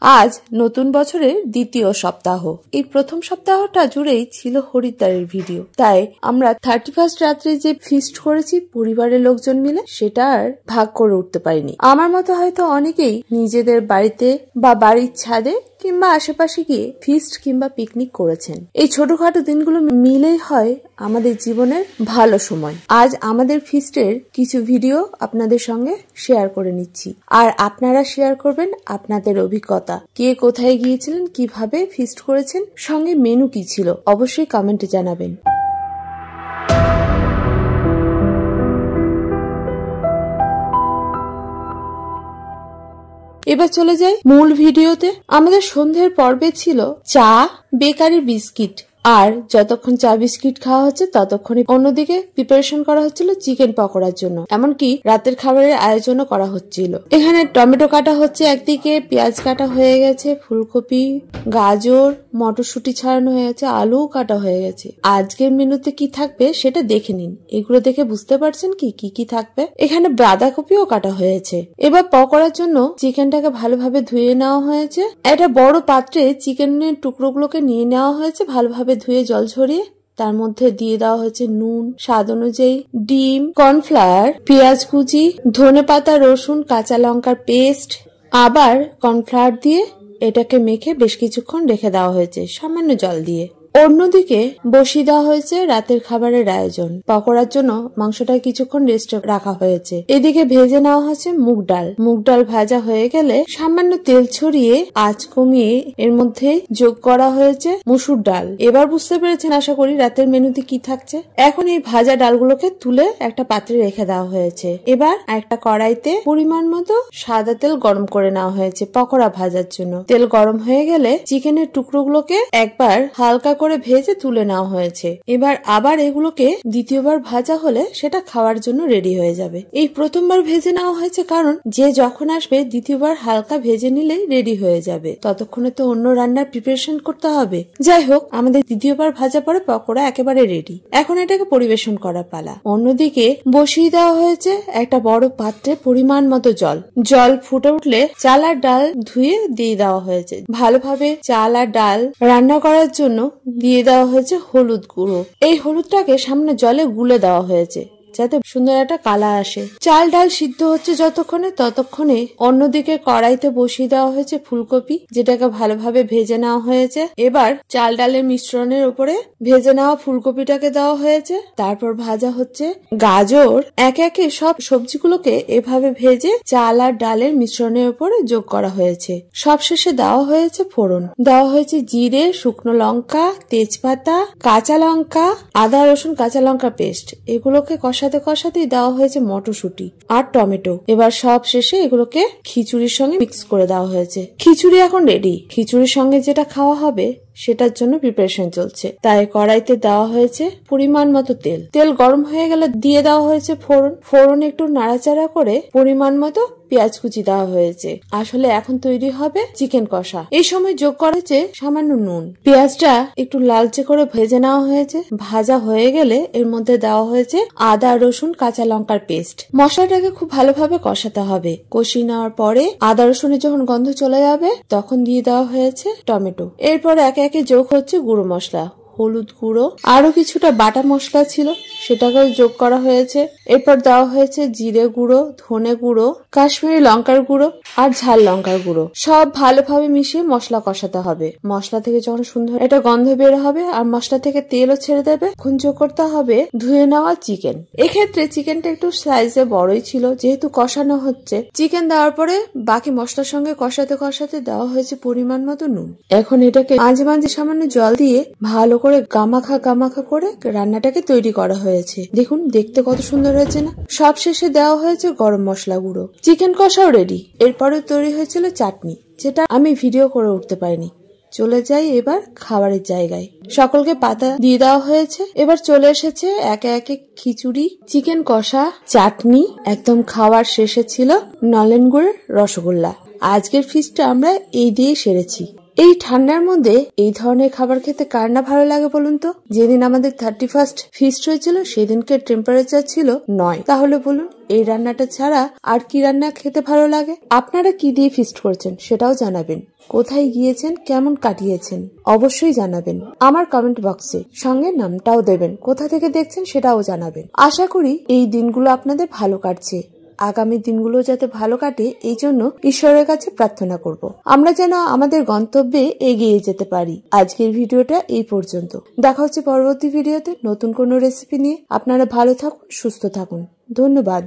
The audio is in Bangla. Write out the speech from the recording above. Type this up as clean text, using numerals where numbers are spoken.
আজ নতুন বছরের দ্বিতীয় সপ্তাহ। এই প্রথম সপ্তাহটা জুড়েই ছিল হরিদ্বারের ভিডিও, তাই আমরা 31 রাত্রে যে ফিস্ট করেছি পরিবারের লোকজন মিলে, সেটা আর ভাগ করে উঠতে পারিনি। আমার মতো হয়তো অনেকেই নিজেদের বাড়িতে বা বাড়ির ছাদে কিংবা আশেপাশে গিয়ে ফিস্ট কিংবা পিকনিক করেছেন। এই ছোটখাটো দিনগুলো মিলেই হয় আমাদের জীবনের ভালো সময়। আজ আমাদের ফিস্টের কিছু ভিডিও আপনাদের সঙ্গে শেয়ার করে নিচ্ছি, আর আপনারা শেয়ার করবেন আপনাদের অভিজ্ঞতা। কে কোথায় গিয়েছিলেন, কিভাবে ফিস্ট করেছেন, সঙ্গে মেনু কি ছিল, অবশ্যই কমেন্টে জানাবেন। এবার চলে যাই মূল ভিডিওতে। আমাদের সন্ধ্যের পর্বে ছিল চা, বেকারি বিস্কিট, আর যতক্ষণ চা বিস্কিট খাওয়া হচ্ছে ততক্ষণই অন্যদিকে প্রিপারেশন করা হচ্ছিল চিকেন পকোড়ার জন্য। এমনকি রাতের খাবারের আয়োজনও করা হচ্ছিল। এখানে টমেটো কাটা হচ্ছে একদিকে, পেঁয়াজ কাটা হয়ে গেছে, ফুলকপি, গাজর, মটরশুঁটি ছাড়ানো হয়ে গেছে, আলু কাটা হয়ে গেছে। আজকের মেনুতে কি থাকবে সেটা দেখে নিন। এগুলো দেখে বুঝতে পারছেন কি কি থাকবে। এখানে বাঁধাকপিও কাটা হয়েছে। এবার পকোড়ার জন্য চিকেনটাকে ভালোভাবে ধুয়ে নেওয়া হয়েছে। একটা বড় পাত্রে চিকেনের টুকরোগুলোকে নিয়ে নেওয়া হয়েছে, ভালোভাবে ধুয়ে জল ঝরিয়ে। তার মধ্যে দিয়ে দেওয়া হয়েছে নুন, স্বাদ অনুযায়ী, ডিম, কর্নফ্লাওয়ার, পেঁয়াজ কুচি, ধনেপাতা, রসুন, কাঁচা লঙ্কার পেস্ট, আবার কর্নফ্লাওয়ার দিয়ে এটাকে মেখে বেশ কিছুক্ষণ রেখে দেওয়া হয়েছে সামান্য জল দিয়ে। অন্যদিকে বসিয়ে দেওয়া হয়েছে রাতের খাবারের আয়োজন। পকোড়ার জন্য মাংসটা কিছুক্ষণ রেস্টে রাখা হয়েছে। এদিকে ভেজে নেওয়া হয়েছে মুগ ডাল। মুগ ডাল ভাজা হয়ে গেলে সামান্য তেল ছড়িয়ে আঁচ কমিয়ে এর মধ্যে যোগ করা হয়েছে মসুর ডাল। এবার বুঝতে পেরেছেন আশা করি রাতের মেনুতে কি থাকছে। এখন এই ভাজা ডালগুলোকে তুলে একটা পাত্রে রেখে দেওয়া হয়েছে। এবার একটা কড়াইতে পরিমাণ মতো সাদা তেল গরম করে নেওয়া হয়েছে পকোড়া ভাজার জন্য। তেল গরম হয়ে গেলে চিকেনের টুকরোগুলোকে একবার হালকা করে ভেজে তুলে নেওয়া হয়েছে। এবার আবার এগুলোকে দ্বিতীয়বার ভাজা হলে সেটা খাওয়ার জন্য রেডি হয়ে যাবে। এই প্রথমবার ভেজে নেওয়া হয়েছে কারণ যে যখন আসবে দ্বিতীয়বার হালকা ভেজে নিলেই রেডি হয়ে যাবে। ততক্ষণে তো অন্য রান্নার প্রিপারেশন করতে হবে। যাই হোক, আমাদের দ্বিতীয়বার ভাজা পরে পকোড়া একেবারে রেডি। এখন এটাকে পরিবেশন করা পালা। অন্যদিকে বসিয়ে দেওয়া হয়েছে একটা বড় পাত্রে পরিমাণ মতো জল। জল ফুটে উঠলে চাল আর ডাল ধুয়ে দিয়ে দেওয়া হয়েছে। ভালোভাবে চাল আর ডাল রান্না করার জন্য দিয়ে দেওয়া হয়েছে হলুদ গুঁড়ো। এই হলুদটাকে সামনে জলে গুলে দেওয়া হয়েছে যাতে সুন্দর একটা কালার আসে। চাল ডাল সিদ্ধ হচ্ছে যতক্ষণে, ততক্ষণে অন্যদিকে কড়াইতে বসিয়ে দেওয়া হয়েছে ফুলকপি, যেটাকে ভালোভাবে ভেজে নেওয়া হয়েছে। এবার চাল ডালের মিশ্রণের উপরে ভেজে নেওয়া ফুলকপিটাকে দেওয়া হয়েছে। তারপর ভাজা হচ্ছে গাজর। একে একে সব সবজিগুলোকে এভাবে ভেজে চাল আর ডালের মিশ্রণের উপরে যোগ করা হয়েছে। সবশেষে দেওয়া হয়েছে ফোড়ন। দেওয়া হয়েছে জিরে, শুকনো লঙ্কা, তেজপাতা, কাঁচা লঙ্কা, আদা রসুন কাঁচা লঙ্কা পেস্ট। এগুলোকে কষাতেই দেওয়া হয়েছে মটরশুঁটি আর টমেটো। এবার সব শেষে এগুলোকে খিচুড়ির সঙ্গে মিক্স করে দেওয়া হয়েছে। খিচুড়ি এখন রেডি। খিচুড়ির সঙ্গে যেটা খাওয়া হবে সেটার জন্য প্রিপারেশন চলছে। তাই কড়াইতে দেওয়া হয়েছে পরিমাণ মতো তেল। তেল গরম হয়ে গেলে দিয়ে দেওয়া হয়েছে ফোড়ন। ফোড়ন একটু নাড়াচাড়া করে পরিমাণ মতো পেঁয়াজ কুচি দেওয়া হয়েছে। আসলে এখন তৈরি হবে চিকেন কষা। এই সময় যোগ করেছে সামান্য নুন। পেঁয়াজটা একটু লালচে করে ভেজে নেওয়া হয়েছে। ভাজা হয়ে গেলে এর মধ্যে দেওয়া হয়েছে আদা রসুন কাঁচা লঙ্কার পেস্ট। মশলাটাকে খুব ভালোভাবে কষাতে হবে। কষিয়ে নেওয়ার পরে আদা রসুনের যখন গন্ধ চলে যাবে তখন দিয়ে দেওয়া হয়েছে টমেটো। এরপর একে একে যোগ হচ্ছে গুঁড়ো মশলা, হলুদ গুঁড়ো, আরো কিছুটা বাটা মশলা ছিল সেটাকেও যোগ করা হয়েছে। এরপর দেওয়া হয়েছে জিরে গুঁড়ো, ধনে গুঁড়ো, কাশ্মীরি লঙ্কার গুঁড়ো আর ঝাল লঙ্কার গুঁড়ো। সব ভালোভাবে মিশিয়ে মশলা কষাতে হবে। মশলা থেকে যখন সুন্দর একটা গন্ধ বের হবে আর মশলা থেকে তেলও ছেড়ে দেবে, তখন যোগ করতে হবে ধুয়ে নেওয়া চিকেন। এক্ষেত্রে চিকেনটা একটু সাইজে বড়ই ছিল, যেহেতু কষানো হচ্ছে। চিকেন দেওয়ার পরে বাকি মশলার সঙ্গে কষাতে দেওয়া হয়েছে পরিমাণ মতো নুন। এখন এটাকে মাঝে মাঝে সামান্য জল দিয়ে ভালো করে গামাখা করে রান্নাটাকে তৈরি করা হয়েছে। দেখুন দেখতে কত সুন্দর হয়েছে না। সব শেষে দেওয়া হয়েছে গরম মশলা গুঁড়ো। চিকেন কষাও রেডি। এরপরে তৈরি হয়েছিল চাটনি, যেটা আমি ভিডিও করে উঠতে পারিনি। চলে যাই এবার খাবারের জায়গায়। সকলকে পাতা দিয়ে দেওয়া হয়েছে। এবার চলে এসেছে একে একে খিচুড়ি, চিকেন কষা, চাটনি। একদম খাওয়ার শেষে ছিল নলেন গুড়ের রসগোল্লা। আজকের ফিস্টটা আমরা এই দিয়ে সেরেছি। এই ঠান্ডার মধ্যে এই ধরনের খাবার খেতে কার না ভালো লাগে বলুন তো? যেদিন আমাদের 31st ফিস্ট হয়েছিল সেদিনকে টেম্পারেচার ছিল 9। তাহলে বলুন এই রান্নাটা ছাড়া আর কি রান্না খেতে ভালো লাগে? আপনারা কি দিয়ে ফিস্ট করছেন সেটাও জানাবেন। কোথায় গিয়েছেন, কেমন কাটিয়েছেন অবশ্যই জানাবেন আমার কমেন্ট বক্সে। সঙ্গে নামটাও দেবেন, কোথা থেকে দেখছেন সেটাও জানাবেন। আশা করি এই দিনগুলো আপনাদের ভালো কাটছে। আগামী দিনগুলো যাতে ভালো কাটে এই জন্য ঈশ্বরের কাছে প্রার্থনা করব। আমরা যেন আমাদের গন্তব্যে এগিয়ে যেতে পারি। আজকের ভিডিওটা এই পর্যন্ত। দেখা হচ্ছে পরবর্তী ভিডিওতে নতুন কোনো রেসিপি নিয়ে। আপনারা ভালো থাকুন, সুস্থ থাকুন। ধন্যবাদ।